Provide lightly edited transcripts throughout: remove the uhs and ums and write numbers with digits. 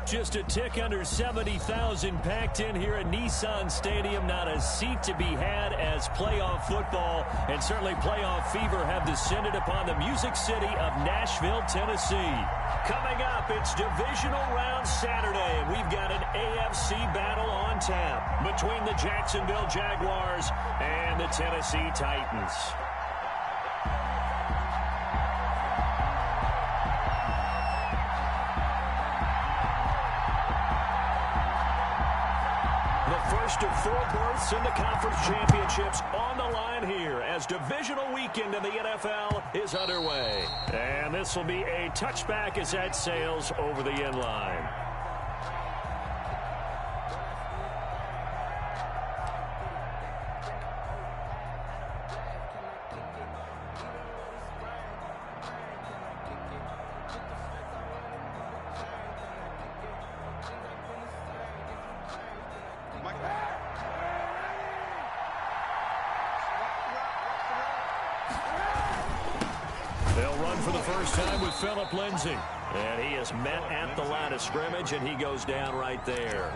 Just a tick under 70,000 packed in here at Nissan Stadium. Not a seat to be had as playoff football and certainly playoff fever have descended upon the Music City of Nashville, Tennessee. Coming up, it's Divisional Round Saturday, and we've got an AFC battle on tap between the Jacksonville Jaguars and the Tennessee Titans. First of 4 berths in the conference championships on the line here as divisional weekend in the NFL is underway. And this will be a touchback as that sails over the end line. They'll run for the first time with Phillip Lindsay. And he is met at the line of scrimmage, and he goes down right there.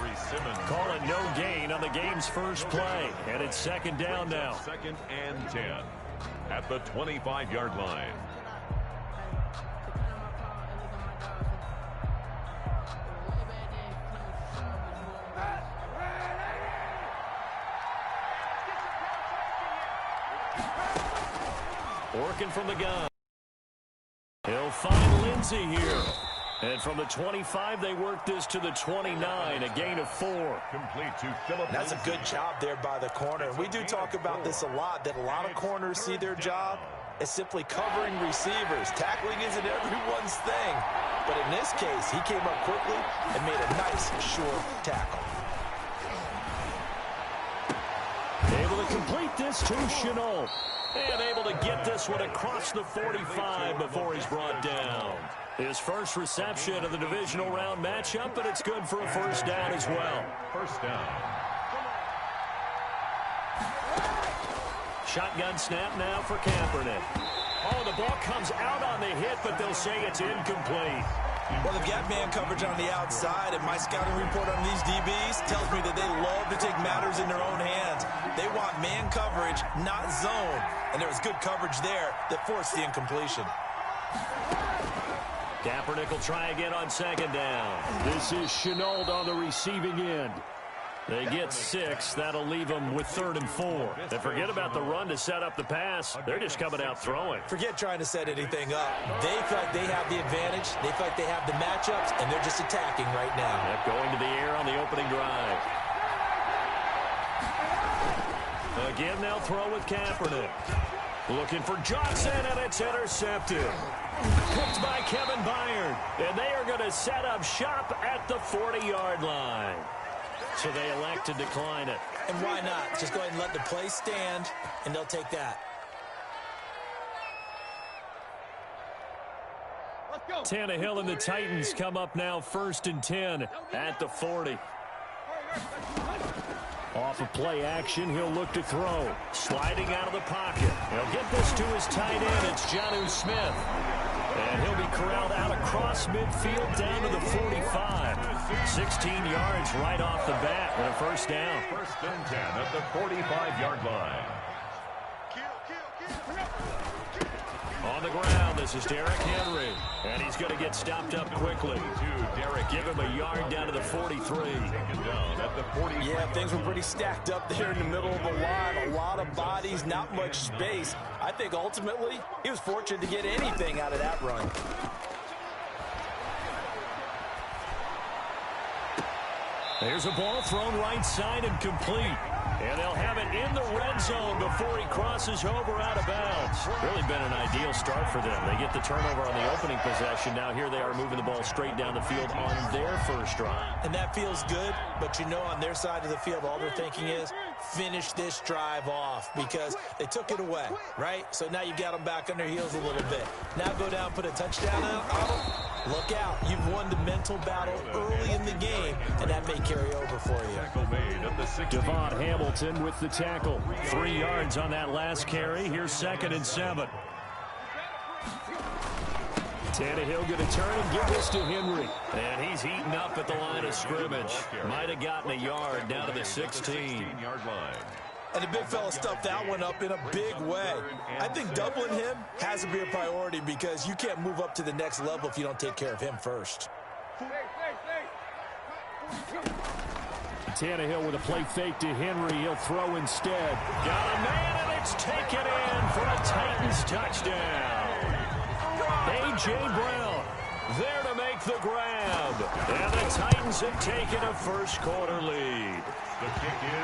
Calling no gain on the game's first play. And it's second down now. 2nd and 10 at the 25-yard line. Working from the gun. He'll find Lindsay here. And from the 25, they work this to the 29, a gain of 4. Complete to Phillip. That's a good job there by the corner. And we do talk about this a lot, that a lot of corners see their job as simply covering receivers. Tackling isn't everyone's thing. But in this case, he came up quickly and made a nice, short tackle. Able to complete this to Chenault. And able to get this one across the 45 before he's brought down. His first reception of the divisional round matchup, but it's good for a first down as well. First down. Shotgun snap now for Kaepernick. Oh, the ball comes out on the hit, but they'll say it's incomplete. Well, they've got man coverage on the outside, and my scouting report on these DBs tells me that they love to take matters in their own hands. They want man coverage, not zone. And there was good coverage there that forced the incompletion. Kaepernick will try again on second down. This is Chenault on the receiving end. They get 6. That'll leave them with 3rd and 4. They forget about the run to set up the pass. They're just coming out throwing. Forget trying to set anything up. They feel like they have the advantage. They feel like they have the matchups, and they're just attacking right now. Yep, going to the air on the opening drive. Again, they'll throw with Kaepernick. Looking for Johnson, and it's intercepted. Picked by Kevin Byard. And they are going to set up shop at the 40-yard line. So they elect to decline it. And why not? Just go ahead and let the play stand, and they'll take that. Tannehill and the Titans come up now 1st and 10 at the 40. Off of play action, he'll look to throw. Sliding out of the pocket. He'll get this to his tight end. It's Jonnu Smith. And he'll be corralled out across midfield down to the 45. 16 yards right off the bat and a first down. 1st and 10 at the 45-yard line. On the ground, this is Derrick Henry. And he's going to get stopped up quickly. Give him a yard down to the 43. Yeah, things were pretty stacked up there in the middle of the line. A lot of bodies, not much space. I think ultimately he was fortunate to get anything out of that run. There's a ball thrown right side and complete. And they'll have it in the red zone before he crosses over out of bounds. Really been an ideal start for them. They get the turnover on the opening possession. Now here they are moving the ball straight down the field on their first drive. And that feels good, but you know on their side of the field, all they're thinking is finish this drive off because they took it away, right? So now you got them back on their heels a little bit. Now go down, put a touchdown on them. Look out. You've won the mental battle early in the game, and that may carry over for you. Devon Hamilton with the tackle. 3 yards on that last carry. Here's 2nd and 7. Tannehill going to turn and give this to Henry. And he's eaten up at the line of scrimmage. Might have gotten a yard down to the 16-yard line. And the big fella stuffed that one up in a big way. I think doubling him has to be a priority because you can't move up to the next level if you don't take care of him first. Tannehill with a play fake to Henry. He'll throw instead. Got a man, and it's taken in for a Titans touchdown. A.J. Brown there to make the grab. And the Titans have taken a first-quarter lead.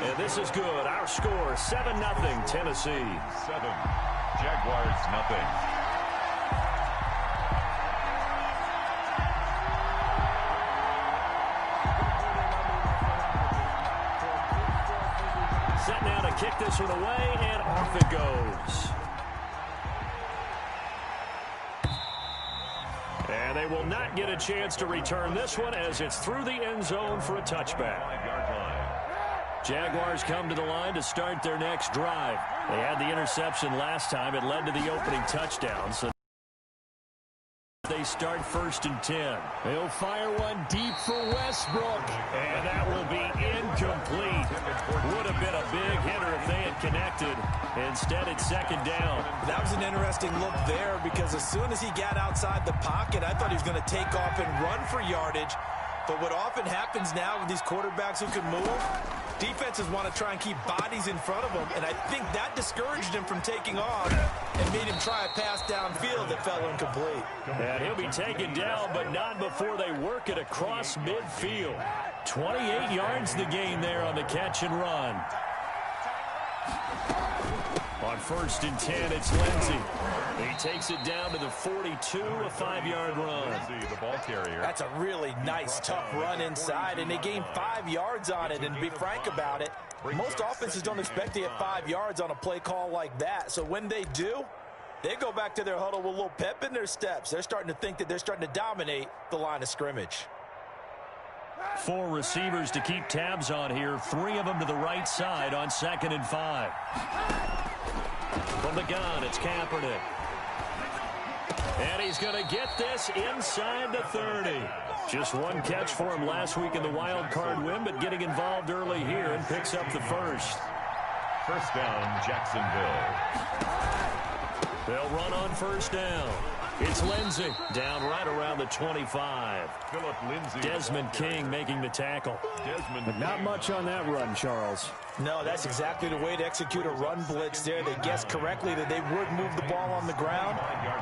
And this is good. Our score, 7-0 Tennessee. 7. Jaguars, nothing. Set now to kick this one away, and off it goes. And they will not get a chance to return this one as it's through the end zone for a touchback. Jaguars come to the line to start their next drive. They had the interception last time. It led to the opening touchdown. So they start 1st and 10. They'll fire one deep for Westbrook. And that will be incomplete. Would have been a big hitter if they had connected. Instead, it's 2nd down. That was an interesting look there because as soon as he got outside the pocket, I thought he was going to take off and run for yardage. But what often happens now with these quarterbacks who can move, defenses want to try and keep bodies in front of them, and I think that discouraged him from taking off and made him try a pass downfield that fell incomplete. And he'll be taken down, but not before they work it across midfield. 28 yards the gain there on the catch and run. On 1st and 10, it's Lindsey. He takes it down to the 42, a 5-yard run. The ball carrier. That's a really nice, tough run inside, and they gained 5 yards on it. And to be frank about it, most offenses don't expect to get 5 yards on a play call like that. So when they do, they go back to their huddle with a little pep in their steps. They're starting to think that they're starting to dominate the line of scrimmage. 4 receivers to keep tabs on here. 3 of them to the right side on 2nd and 5. From the gun, it's Kaepernick. And he's going to get this inside the 30. Just one catch for him last week in the wild card win, but getting involved early here and picks up the first. 1st down, Jacksonville. They'll run on 1st down. It's Lindsey down right around the 25. Philip Lindsey. Desmond King making the tackle. But not much on that run, Charles. No, that's exactly the way to execute a run blitz there. They guessed correctly that they would move the ball on the ground,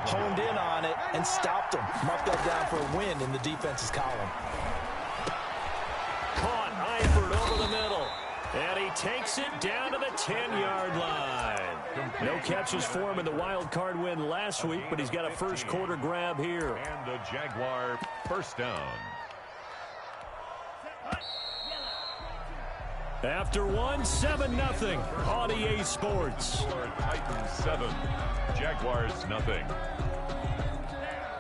honed in on it, and stopped them. Marked that down for a win in the defense's column. Caught Eifert over the middle. And he takes it down to the 10-yard line. No catches for him in the wild card win last week, but he's got a first-quarter grab here. And the Jaguar 1st down. After 7-0 on EA Sports. Titans 7, Jaguars nothing.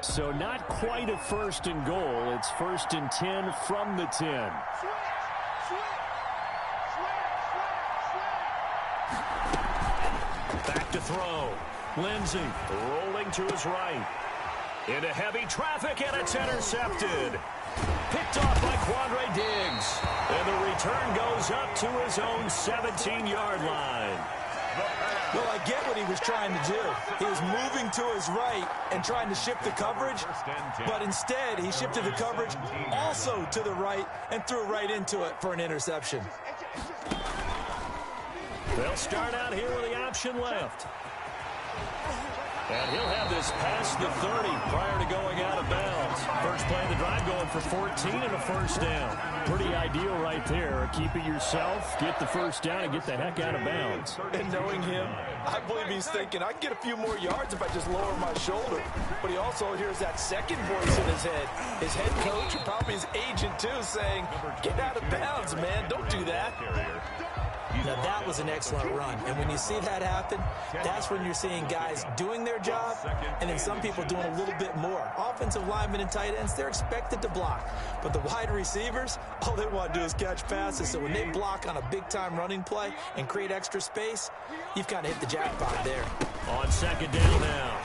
So not quite a 1st and goal. It's 1st and 10 from the 10. Back to throw. Lindsey rolling to his right. Into heavy traffic, and it's intercepted. Picked off by Quandre Diggs. And the return goes up to his own 17-yard line. Well, I get what he was trying to do. He was moving to his right and trying to shift the coverage, but instead he shifted the coverage also to the right and threw right into it for an interception. They'll start out here with the option left. And he'll have this past the 30 prior to going out of bounds. First play of the drive going for 14 and a 1st down. Pretty ideal right there. Keep it yourself, get the 1st down, and get the heck out of bounds. And knowing him, I believe he's thinking, I can get a few more yards if I just lower my shoulder. But he also hears that second voice in his head. His head coach, and probably his agent too, saying, get out of bounds, man. Don't do that. Now, that was an excellent run. And when you see that happen, that's when you're seeing guys doing their job and then some people doing a little bit more. Offensive linemen and tight ends, they're expected to block. But the wide receivers, all they want to do is catch passes. So when they block on a big-time running play and create extra space, you've kind of hit the jackpot there. On 2nd down now,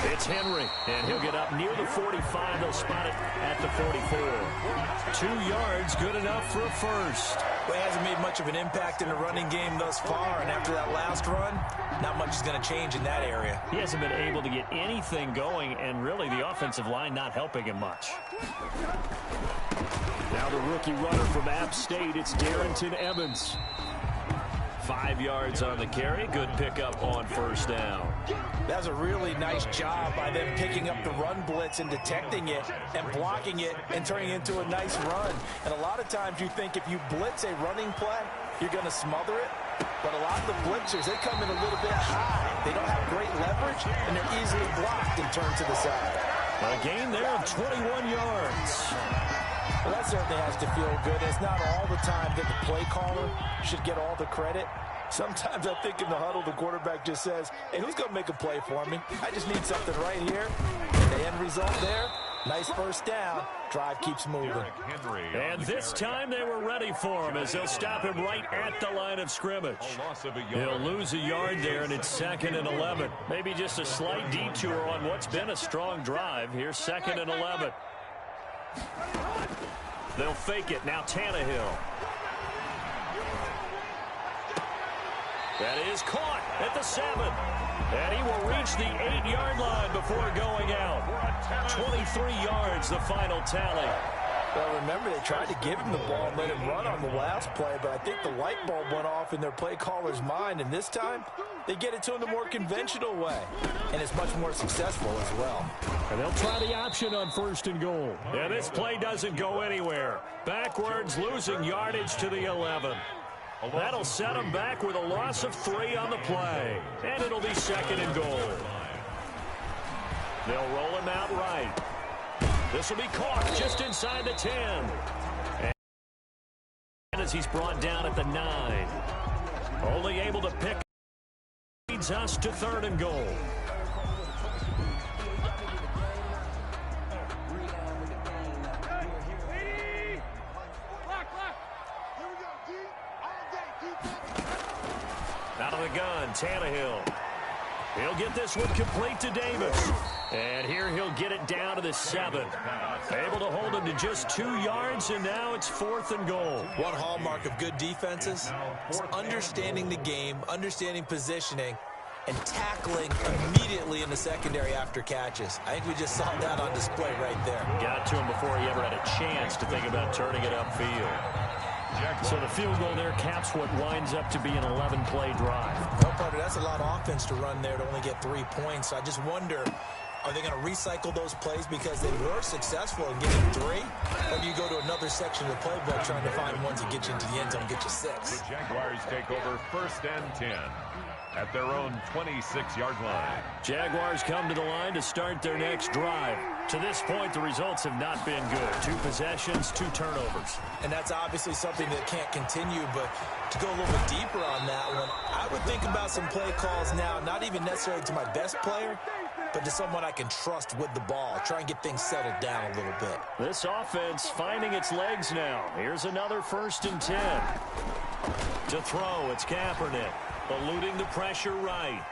it's It's Henry, and he'll get up near the 45. They'll spot it at the 44. 2 yards, good enough for a first. Well, he hasn't made much of an impact in the running game thus far, and after that last run, not much is going to change in that area. He hasn't been able to get anything going, and really the offensive line not helping him much. Now the rookie runner from App State, it's Darrington Evans. 5 yards on the carry. Good pickup on first down. That's a really nice job by them picking up the run blitz and detecting it and blocking it and turning it into a nice run. And a lot of times you think if you blitz a running play, you're going to smother it. But a lot of the blitzers, they come in a little bit high. They don't have great leverage, and they're easily blocked and turned to the side. A gain there of 21 yards. Well, that certainly has to feel good. It's not all the time that the play caller should get all the credit. Sometimes I think in the huddle, the quarterback just says, hey, who's going to make a play for me? I just need something right here. And the end result there, nice first down. Drive keeps moving. And this time they were ready for him as they'll stop him right at the line of scrimmage. He'll lose a yard there, and it's 2nd and 11. Maybe just a slight detour on what's been a strong drive. Here's 2nd and 11. They'll fake it. Now Tannehill. That is caught at the 7. And he will reach the 8-yard line before going out. 23 yards, the final tally. Well, remember, they tried to give him the ball and let him run on the last play, but I think the light bulb went off in their play caller's mind, and this time they get it to him the more conventional way, and it's much more successful as well. And they'll try the option on 1st and goal. And this play doesn't go anywhere. Backwards, losing yardage to the 11. That'll set them back with a loss of 3 on the play. And it'll be 2nd and goal. They'll roll him out right. This will be caught just inside the 10. And as he's brought down at the 9. Only able to pick leads us to 3rd and goal. Out of the gun, Tannehill. He'll get this one complete to Davis. And here he'll get it down to the 7. Able to hold him to just 2 yards, and now it's 4th and goal. One hallmark of good defenses is understanding the game, understanding positioning, and tackling immediately in the secondary after catches. I think we just saw that on display right there. Got to him before he ever had a chance to think about turning it upfield. So the field goal there caps what winds up to be an 11-play drive. Well, Parker, that's a lot of offense to run there to only get 3 points. So I just wonder, are they going to recycle those plays because they were successful in getting 3? Or do you go to another section of the playbook trying to find ones that get you into the end zone and get you 6? The Jaguars take over 1st and 10 at their own 26-yard line. Jaguars come to the line to start their next drive. To this point, the results have not been good. 2 possessions, 2 turnovers. And that's obviously something that can't continue, but to go a little bit deeper on that one, I would think about some play calls now, not even necessarily to my best player, but to someone I can trust with the ball. Try and get things settled down a little bit. This offense finding its legs now. Here's another 1st and 10. To throw, it's Kaepernick. Eluding the pressure right.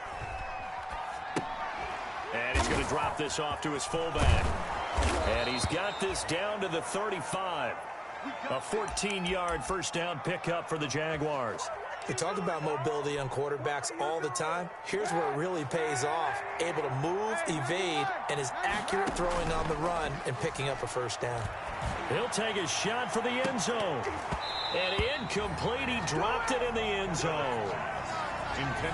And he's going to drop this off to his fullback. And he's got this down to the 35. A 14-yard 1st down pickup for the Jaguars. We talk about mobility on quarterbacks all the time. Here's where it really pays off. Able to move, evade, and is accurate throwing on the run and picking up a 1st down. He'll take a shot for the end zone. And incomplete. He dropped it in the end zone.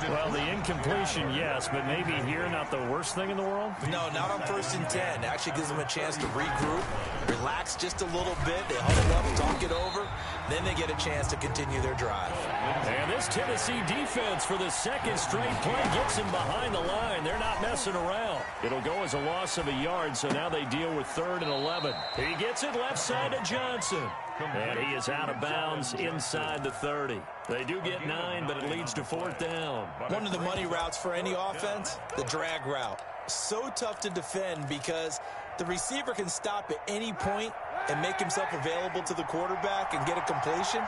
Well, the incompletion, yes, but maybe here not the worst thing in the world? No, not on 1st and 10. Actually gives them a chance to regroup, relax just a little bit. They huddle up, talk it over. Then they get a chance to continue their drive. And this Tennessee defense for the 2nd straight play gets him behind the line. They're not messing around. It'll go as a loss of a yard, so now they deal with 3rd and 11. He gets it left side to Johnson. And he is out of bounds inside the 30. They do get 9, but it leads to 4th down. One of the money routes for any offense, the drag route. So tough to defend because the receiver can stop at any point and make himself available to the quarterback and get a completion.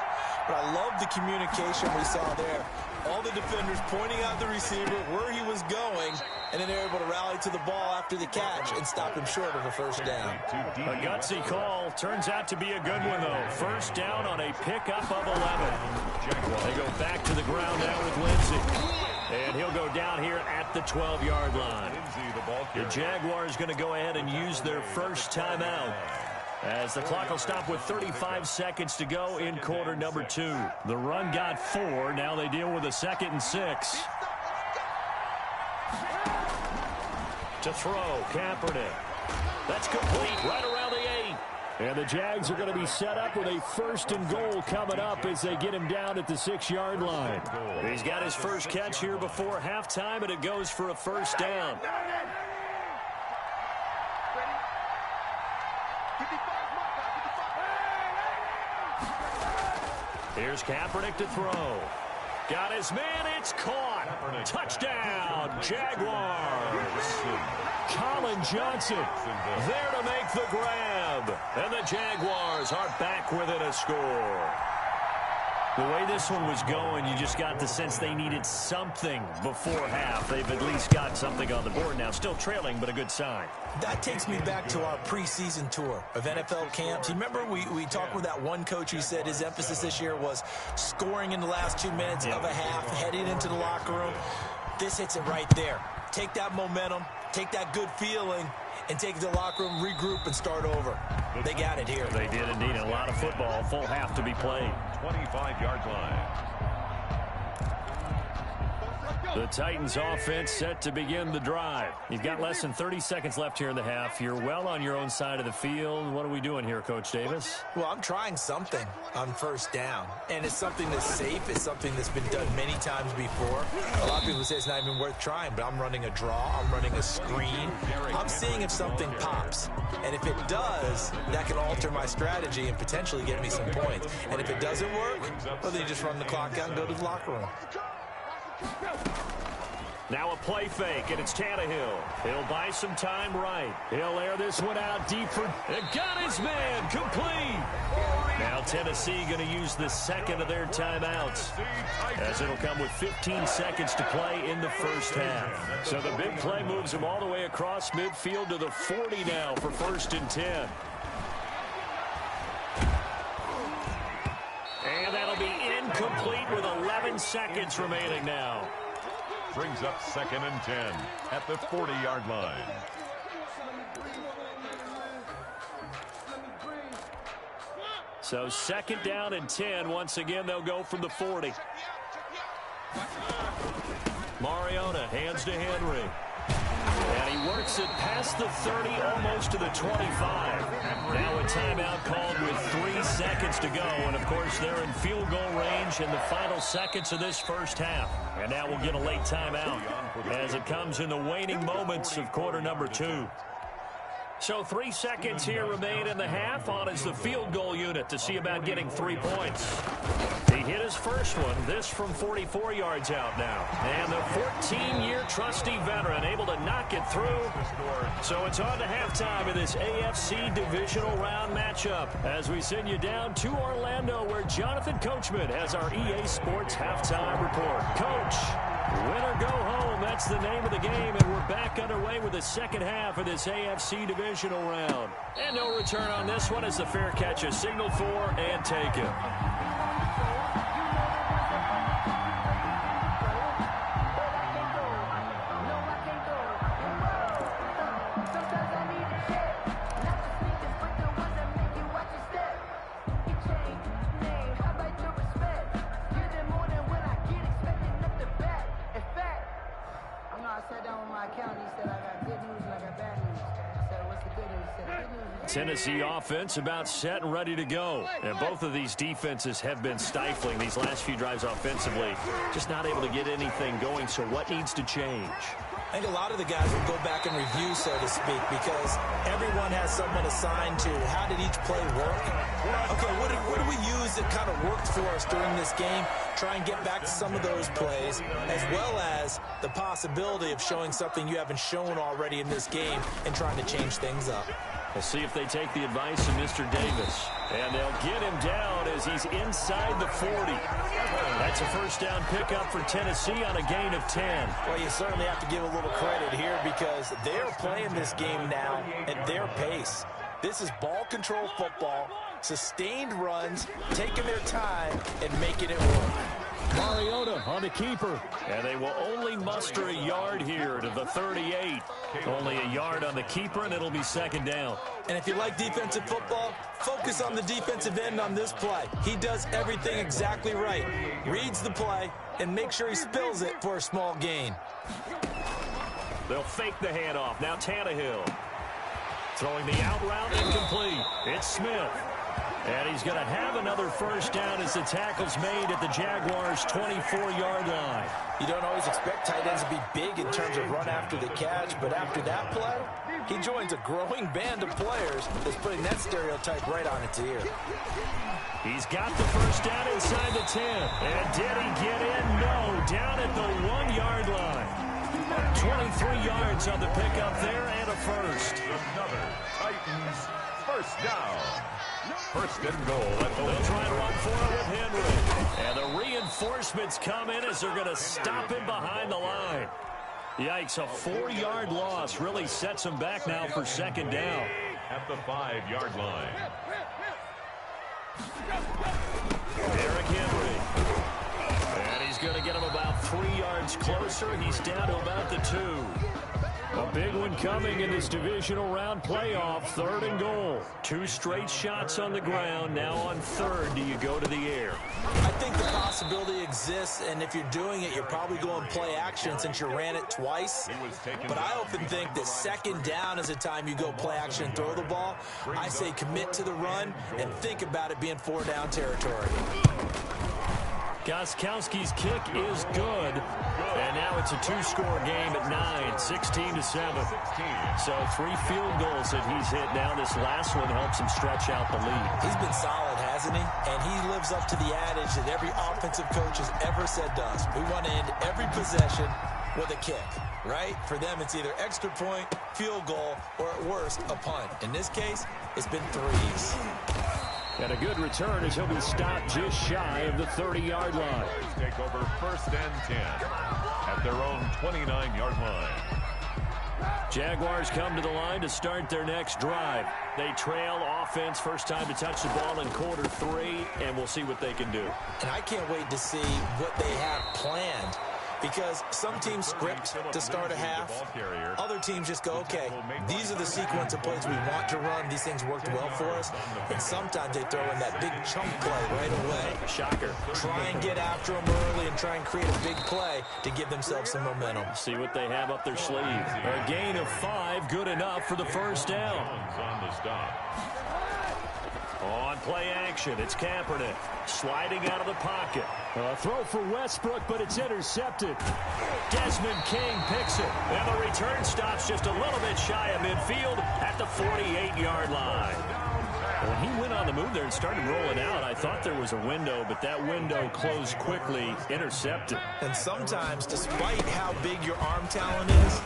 But I love the communication we saw there All the defenders pointing out the receiver where he was going, and then they're able to rally to the ball after the catch and stop him short of a first down. A gutsy call. Turns out to be a good one, though. First down on a pickup of 11. They go back to the ground now with Lindsey. And he'll go down here at the 12-yard line. The Jaguars going to go ahead and use their first timeout, as the clock will stop with 35 seconds to go in quarter number 2. The run got 4. Now they deal with a 2nd and 6. To throw, Kaepernick. That's complete right around the 8. And the Jags are going to be set up with a 1st and goal coming up as they get him down at the 6-yard line. He's got his first catch here before halftime, and it goes for a first down. Here's Kaepernick to throw. Got his man. It's caught. Touchdown, Jaguars. Colin Johnson there to make the grab. And the Jaguars are back within a score. The way this one was going, you just got the sense they needed something before half. They've at least got something on the board now. Still trailing, but a good sign. That takes me back to our preseason tour of NFL camps. You remember we talked with that one coach who said his emphasis this year was scoring in the last 2 minutes of a half, heading into the locker room. This hits it right there. Take that momentum, take that good feeling, and take it to the locker room, regroup, and start over. They got it here. They did indeed. A lot of football, full half to be played. 25-yard line. The Titans offense set to begin the drive. You've got less than 30 seconds left here in the half. You're well on your own side of the field. What are we doing here, Coach Davis? Well, I'm trying something on first down, and it's something that's safe. It's something that's been done many times before. A lot of people say it's not even worth trying, but I'm running a draw. I'm running a screen. I'm seeing if something pops, and if it does, that can alter my strategy and potentially get me some points. And if it doesn't work, well, then you just run the clock out and go to the locker room. Now a play fake, and it's Tannehill. He'll buy some time right. He'll air this one out deep for... And got his man complete. Now Tennessee going to use the second of their timeouts, as it'll come with 15 seconds to play in the first half. So the big play moves them all the way across midfield to the 40 now for 1st and 10. And that'll be incomplete with 11 seconds remaining now. Brings up 2nd and 10 at the 40-yard line. So 2nd down and 10. Once again, they'll go from the 40. Mariota hands to Henry. And he works it past the 30, almost to the 25. Now a timeout called with 3 seconds to go. And, of course, they're in field goal range in the final seconds of this first half. And now we'll get a late timeout as it comes in the waning moments of quarter number 2. So 3 seconds here remain in the half. On is the field goal unit to see about getting 3 points. He hit his first one, this from 44 yards out now. And the 14-year trusty veteran able to knock it through. So it's on to halftime in this AFC Divisional Round matchup as we send you down to Orlando, where Jonathan Coachman has our EA Sports Halftime Report. Coach, win or go home, that's the name of the game, and we're back underway with the second half of this AFC Divisional Round. And no return on this one as the fair catch is signaled for and taken. Tennessee offense about set and ready to go. And both of these defenses have been stifling these last few drives offensively. Just not able to get anything going, so what needs to change? I think a lot of the guys will go back and review, so to speak, because everyone has someone assigned to how did each play work. Okay, what do we use that kind of worked for us during this game? Try and get back to some of those plays, as well as the possibility of showing something you haven't shown already in this game and trying to change things up. We'll see if they take the advice of Mr. Davis. And they'll get him down as he's inside the 40. That's a first down pickup for Tennessee on a gain of 10. Well, you certainly have to give a little credit here because they're playing this game now at their pace. This is ball control football, sustained runs, taking their time, and making it work. Mariota on the keeper. And they will only muster a yard here to the 38. Only a yard on the keeper, and it'll be second down. And if you like defensive football, focus on the defensive end on this play. He does everything exactly right. Reads the play and make sure he spills it for a small gain. They'll fake the handoff. Now Tannehill. Throwing the out route, incomplete. It's Smith. And he's going to have another first down as the tackle's made at the Jaguars' 24-yard line. You don't always expect tight ends to be big in terms of run after the catch, but after that play, he joins a growing band of players that's putting that stereotype right on its ear. He's got the first down inside the 10. And did he get in? No, down at the 1-yard line. 23 yards on the pickup there and a first. Another Titans first down. First and goal. They'll try to run for it with Henry. And the reinforcements come in as they're going to stop him behind the line. Yikes, a 4-yard loss really sets him back now for second down. At the 5-yard line. Derrick Henry. And he's going to get him about 3 yards closer. He's down to about the 2. A big one coming in this divisional round playoff. 3rd and goal. 2 straight shots on the ground. Now on 3rd, do you go to the air? I think the possibility exists, and if you're doing it, you're probably going play action since you ran it twice. But I often think that second down is the time you go play action and throw the ball. I say commit to the run and think about it being 4-down territory. Gostkowski's kick is good. And now it's a 2-score game at 9, 16-7. So 3 field goals that he's hit now. This last one helps him stretch out the lead. He's been solid, hasn't he? And he lives up to the adage that every offensive coach has ever said to us. We want to end every possession with a kick, right? For them, it's either extra point, field goal, or at worst, a punt. In this case, it's been 3s. And a good return as he'll be stopped just shy of the 30-yard line. Take over first and 10 at their own 29-yard line. Jaguars come to the line to start their next drive. They trail offense, first time to touch the ball in quarter 3, and we'll see what they can do. And I can't wait to see what they have planned. Because some teams script to start a half. Other teams just go, okay, these are the sequence of plays we want to run. These things worked well for us. And sometimes they throw in that big chunk play right away. Shocker. Try and get after them early and try and create a big play to give themselves some momentum. See what they have up their sleeve. A gain of 5, good enough for the first down. On the stop. On play action, it's Kaepernick sliding out of the pocket. A throw for Westbrook, but it's intercepted. Desmond King picks it, and the return stops just a little bit shy of midfield at the 48-yard line. When he went on the move there and started rolling out, I thought there was a window, but that window closed quickly, intercepted. And sometimes, despite how big your arm talent is,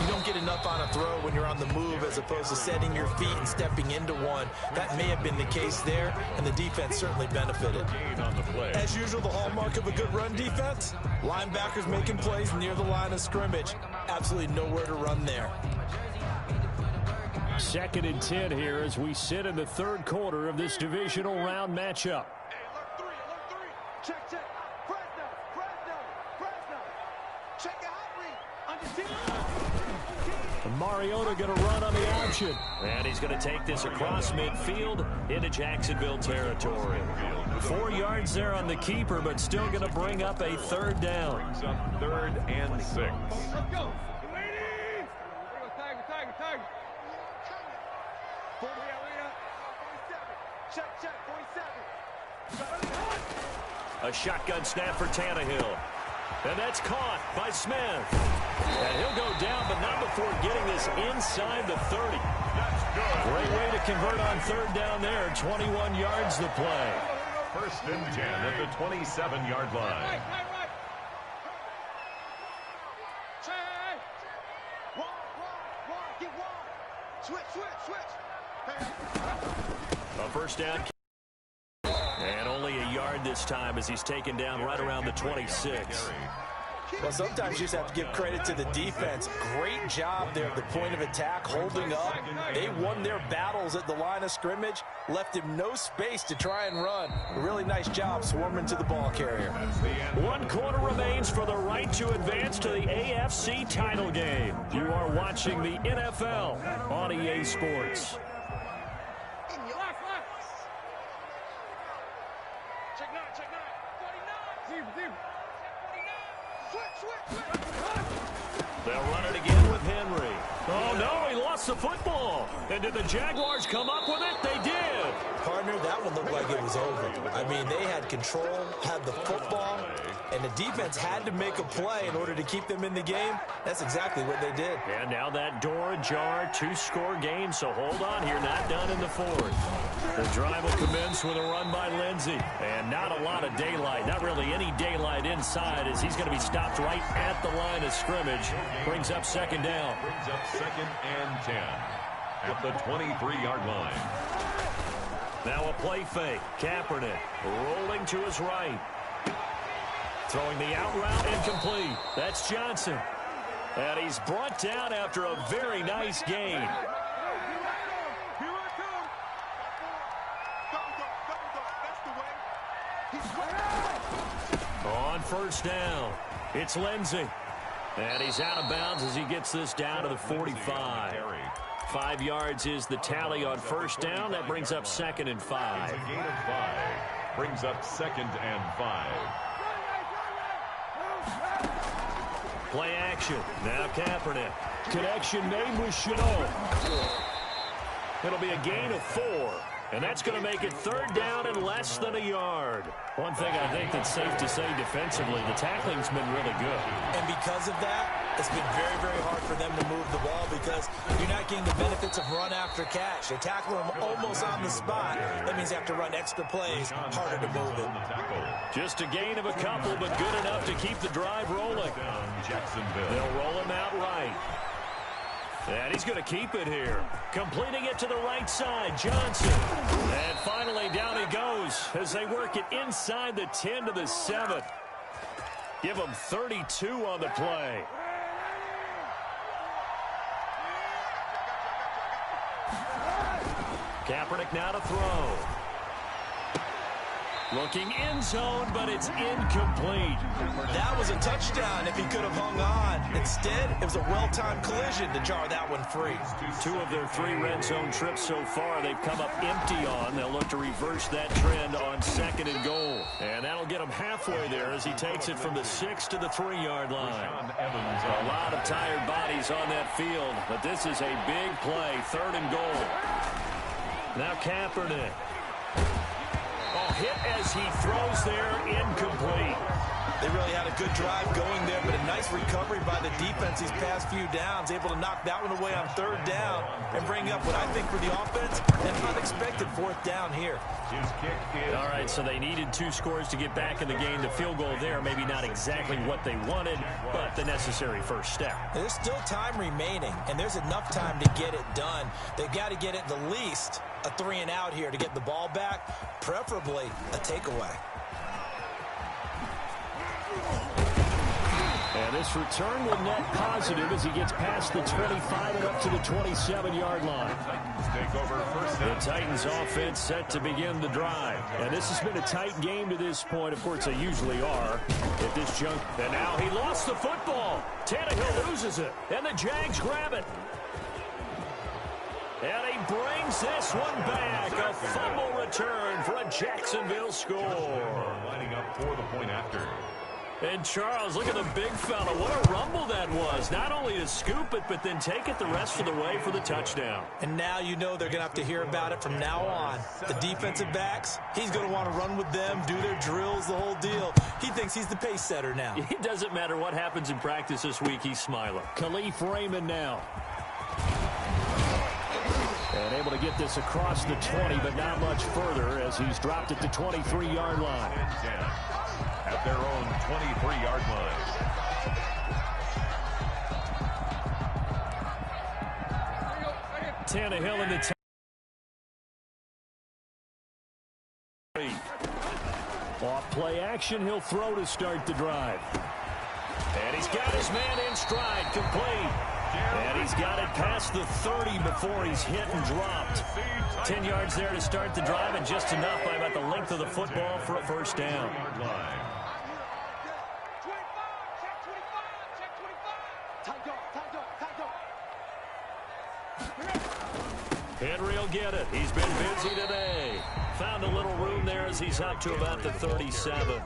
you don't get enough on a throw when you're on the move as opposed to setting your feet and stepping into one. That may have been the case there, and the defense certainly benefited. As usual, the hallmark of a good run defense, linebackers making plays near the line of scrimmage. Absolutely nowhere to run there. 2nd and 10 here as we sit in the 3rd quarter of this divisional round matchup. Check. Check out. Mariota going to run on the option. And he's going to take this across midfield into Jacksonville territory. 4 yards there on the keeper, but still going to bring up a 3rd down. Brings up 3rd and 6. Let's go. Tiger. 47. Check. 47. A shotgun snap for Tannehill. And that's caught by Smith. And he'll go down, but not before getting this inside the 30. Great way to convert on third down there. 21 yards the play. First and 10 at the 27-yard line. A first down. And only a yard this time as he's taken down right around the 26. Well, sometimes you just have to give credit to the defense. Great job there at the point of attack, holding up. They won their battles at the line of scrimmage, left him no space to try and run. A really nice job swarming to the ball carrier. 1 quarter remains for the right to advance to the AFC title game. You are watching the NFL on EA Sports. They'll run it again with Henry. Oh, no, he lost the football. And did the Jaguars come up with it? They did. Partner, that one looked like it was over. I mean, they had control, had the football, and the defense had to make a play in order to keep them in the game. That's exactly what they did. And now that door ajar, 2-score game, so hold on here, not done in the fourth. The drive will commence with a run by Lindsey. And not a lot of daylight, not really any daylight inside as he's going to be stopped right at the line of scrimmage. Brings up second down. Brings up second and 10 at the 23-yard line. Now a play fake. Kaepernick rolling to his right. Throwing the out route incomplete. That's Johnson. And he's brought down after a very nice gain. On first down, it's Lindsey. And he's out of bounds as he gets this down to the 45. 5 yards is the tally on first down. That brings up second and 5. It's a gain of 5. Brings up second and 5. Play action. Now Kaepernick. Connection made with Chenault. It'll be a gain of 4. And that's going to make it third down and less than a yard. One thing I think that's safe to say defensively, the tackling's been really good. And because of that, it's been very, very hard for them to move the ball because you're not getting the benefits of run after catch. They tackle them almost on the spot. That means they have to run extra plays, harder to move it. Just a gain of a couple, but good enough to keep the drive rolling. They'll roll him out right. And he's going to keep it here. Completing it to the right side, Johnson. And finally, down he goes as they work it inside the 10 to the 7. Give him 32 on the play. Kaepernick now to throw. Looking end zone, but it's incomplete. That was a touchdown if he could have hung on. Instead, it was a well-timed collision to jar that one free. 2 of their 3 red zone trips so far, they've come up empty on. They'll look to reverse that trend on second and goal. And that'll get him halfway there as he takes it from the 6 to the 3-yard line. A lot of tired bodies on that field, but this is a big play, third and goal. Now Kaepernick. Hit as he throws there, incomplete. They really had a good drive going there, but a nice recovery by the defense these past few downs, able to knock that one away on third down and bring up what I think for the offense, an unexpected fourth down here. All right, so they needed 2 scores to get back in the game. The field goal there, maybe not exactly what they wanted, but the necessary first step. There's still time remaining, and there's enough time to get it done. They've got to get it the least a 3 and out here to get the ball back, preferably a takeaway. And this return will net positive as he gets past the 25 and up to the 27-yard line. The Titans offense set to begin the drive. And this has been a tight game to this point. Of course, they usually are at this juncture. And now he lost the football. Tannehill loses it. And the Jags grab it. And he brings this one back. A fumble return for a Jacksonville score. Lining up for the point after. And Charles, look at the big fella. What a rumble that was. Not only to scoop it, but then take it the rest of the way for the touchdown. And now you know they're going to have to hear about it from now on. The defensive backs, he's going to want to run with them, do their drills, the whole deal. He thinks he's the pace setter now. It doesn't matter what happens in practice this week, he's smiling. Khalif Raymond now. And able to get this across the 20, but not much further as he's dropped it to 23-yard line. At their own 23-yard line. Tannehill in the off play action, he'll throw to start the drive. And he's got his man in stride, complete. And he's got it past the 30 before he's hit and dropped. 10 yards there to start the drive, and just enough by about the length of the football for a first down. Henry will get it. He's been busy today. Found a little room there as he's up to about the 37.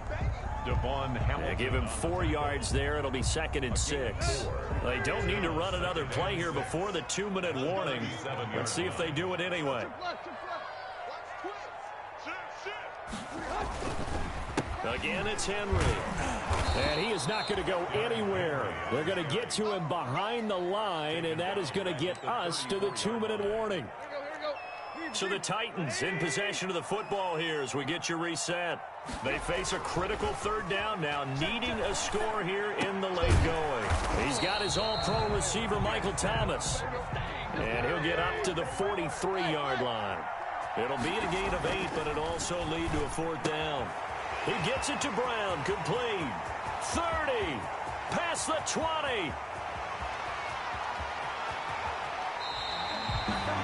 They give him 4 yards there. It'll be 2nd and 6. They don't need to run another play here before the 2-minute warning. Let's see if they do it anyway. Again, it's Henry. And he is not going to go anywhere. They're going to get to him behind the line, and that is going to get us to the 2-minute warning. So the Titans in possession of the football here as we get you reset. They face a critical 3rd down now, needing a score here in the late going. He's got his all-pro receiver, Michael Thomas. And he'll get up to the 43-yard line. It'll be a gain of 8, but it'll also lead to a 4th down. He gets it to Brown, complete. 30, past the 20.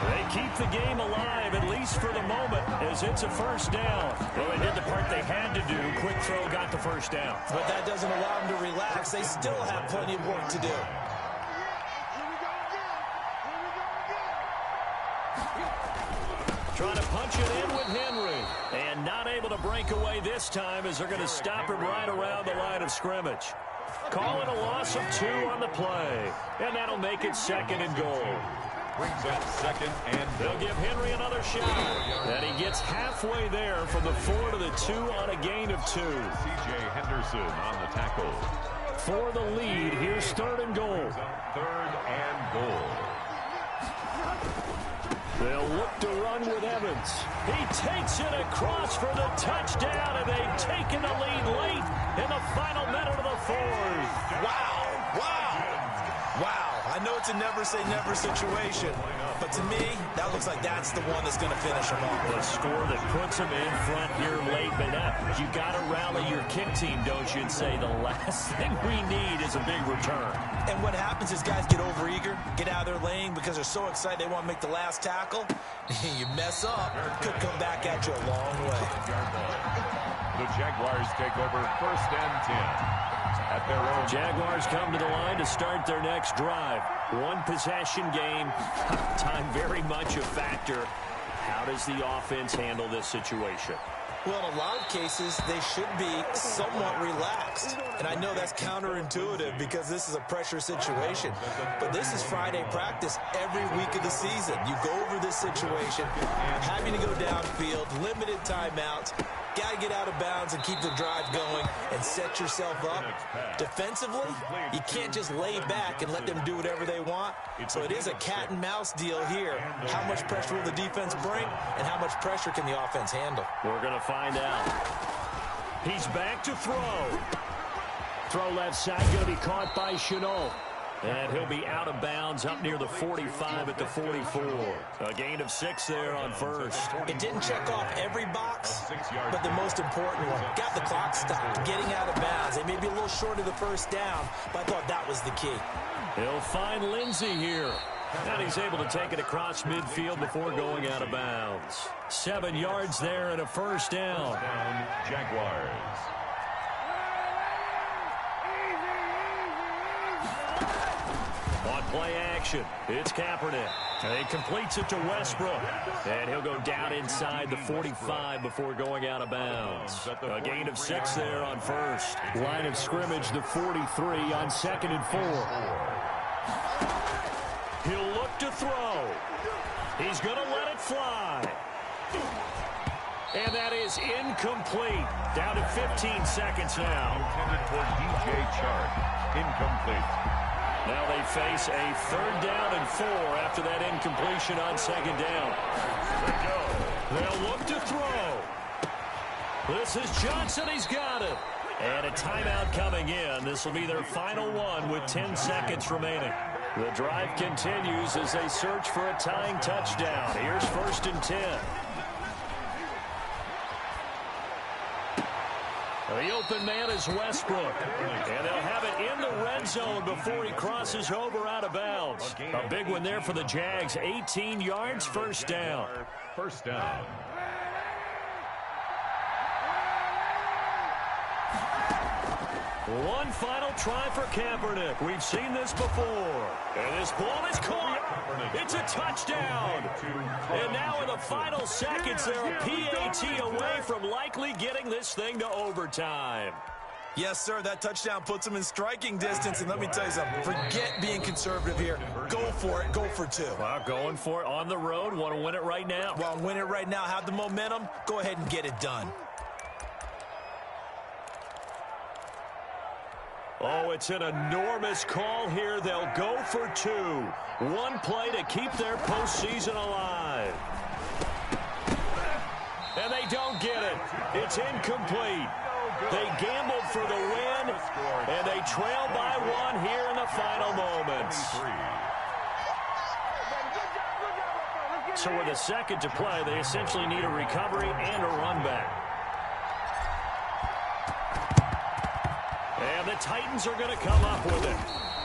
They keep the game alive, at least for the moment, as it's a first down. Well, they did the part they had to do. Quick throw got the first down. But that doesn't allow them to relax. They still have plenty of work to do. Trying to punch it in with Henry. And not able to break away this time as they're going to stop him right around the line of scrimmage. Calling a loss of 2 on the play. And that'll make it 2nd and goal. Brings up 2nd and they'll give Henry another shot. And he gets halfway there from the 4 to the 2 on a gain of 2. C.J. Henderson on the tackle. For the lead, here's 3rd and goal. 3rd and goal. They'll look to run with Evans. He takes it across for the touchdown, and they've taken the lead late in the final minute of the 4th. Wow. I know it's a never-say-never situation, but to me, that looks like that's the one that's going to finish them off. A score that puts them in front here late, but now you got to rally your kick team, don't you, and say the last thing we need is a big return. And what happens is guys get overeager, get out of their lane because they're so excited they want to make the last tackle. You mess up, could come back at you a long way. The Jaguars take over 1st and 10. At their own. Jaguars come to the line to start their next drive. 1 possession game. Time very much a factor. How does the offense handle this situation? Well, in a lot of cases, they should be somewhat relaxed. And I know that's counterintuitive because this is a pressure situation. But this is Friday practice every week of the season. You go over this situation, having to go downfield, limited timeouts. Got to get out of bounds and keep the drive going and set yourself up. Defensively, you can't just lay back and let them do whatever they want. So it is a cat and mouse deal here. How much pressure will the defense bring and how much pressure can the offense handle? We're going to find out. He's back to throw. Throw left side, going to be caught by Shenault. And he'll be out of bounds up near the 45 at the 44. A gain of 6 there on first. It didn't check off every box, but the most important one. Got the clock stopped, getting out of bounds. They may be a little short of the first down, but I thought that was the key. He'll find Lindsey here. And he's able to take it across midfield before going out of bounds. 7 yards there and a first down. Jaguars. On play action, it's Kaepernick. And he completes it to Westbrook. And he'll go down inside the 45 before going out of bounds. A gain of 6 there on first. Line of scrimmage, the 43 on 2nd and 4. He'll look to throw. He's going to let it fly. And that is incomplete. Down to 15 seconds now. Intended for DJ Chark. Incomplete. Now they face a 3rd down and 4 after that incompletion on 2nd down. They'll look to throw. This is Johnson. He's got it. And a timeout coming in. This will be their final one with 10 seconds remaining. The drive continues as they search for a tying touchdown. Here's 1st and 10. The open man is Westbrook. And they'll have it in the red zone before he crosses over out of bounds. A big one there for the Jags. 18 yards, 1st down. 1st down. One final try for Kaepernick. We've seen this before. And this ball is caught. It's a touchdown. And now in the final seconds, they're a PAT away from likely getting this thing to overtime. Yes, sir, that touchdown puts them in striking distance. And let me tell you something, forget being conservative here. Go for it, go for 2. Well, going for it on the road. Want to win it right now. Well, win it right now, have the momentum, go ahead and get it done. Oh, it's an enormous call here. They'll go for 2. One play to keep their postseason alive. And they don't get it. It's incomplete. They gambled for the win, and they trail by 1 here in the final moments. So with a second to play, they essentially need a recovery and a run back. And the Titans are going to come up with it.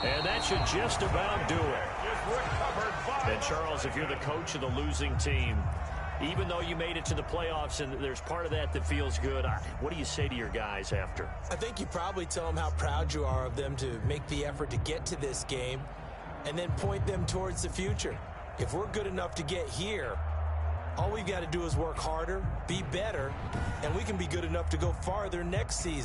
And that should just about do it. And Charles, if you're the coach of the losing team, even though you made it to the playoffs and there's part of that feels good, what do you say to your guys after? I think you probably tell them how proud you are of them to make the effort to get to this game and then point them towards the future. If we're good enough to get here, all we've got to do is work harder, be better, and we can be good enough to go farther next season.